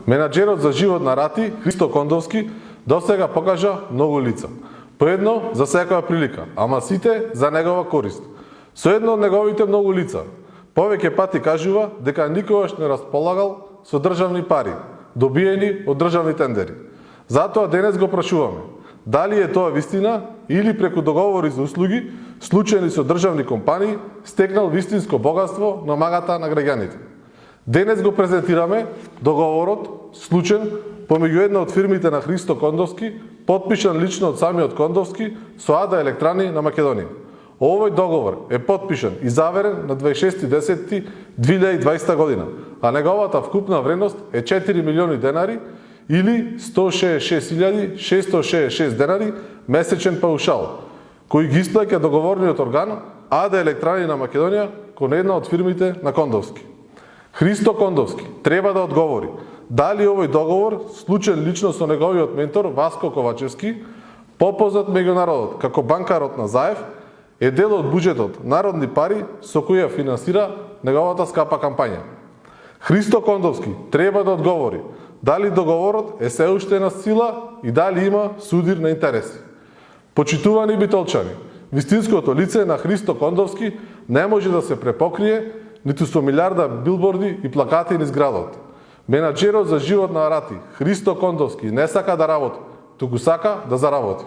Менаџерот за живот на Рати, Христо Кондовски, досега покажа многу лица. По едно за секоја прилика, ама сите за негова корист. Со едно од неговите многу лица, повеќе пати кажува дека никогаш не располагал со државни пари, добиени од државни тендери. Затоа денес го прашуваме, дали е тоа вистина или преку договори за услуги, случајни со државни компании, стекнал вистинско богатство на магата на граѓаните. Денес го презентираме договорот, случен помеѓу една од фирмите на Христо Кондовски, потпишан лично од самиот Кондовски со АДА Електрани на Македонија. Овој договор е потпишан и заверен на 26.10.2020 година, а неговата вкупна вредност е 4 милиони денари или 166.666 денари месечен паушал, кој ги исплаќа договорниот орган АДА Електрани на Македонија кон една од фирмите на Кондовски. Христо Кондовски треба да одговори дали овој договор, случен лично со неговиот ментор Васко Ковачевски, попознат меѓу народот како банкарот на Заев, е дел од буџетот народни пари со кои ја финансира неговата скапа кампања. Христо Кондовски треба да одговори дали договорот е се уште на сила и дали има судир на интереси. Почитувани битолчани, вистинското лице на Христо Кондовски не може да се препокрие ниту со милиарда билборди и плакати низ градот. Менаџерот за живот на Рати, Христо Кондовски, не сака да работи, туку сака да заработи.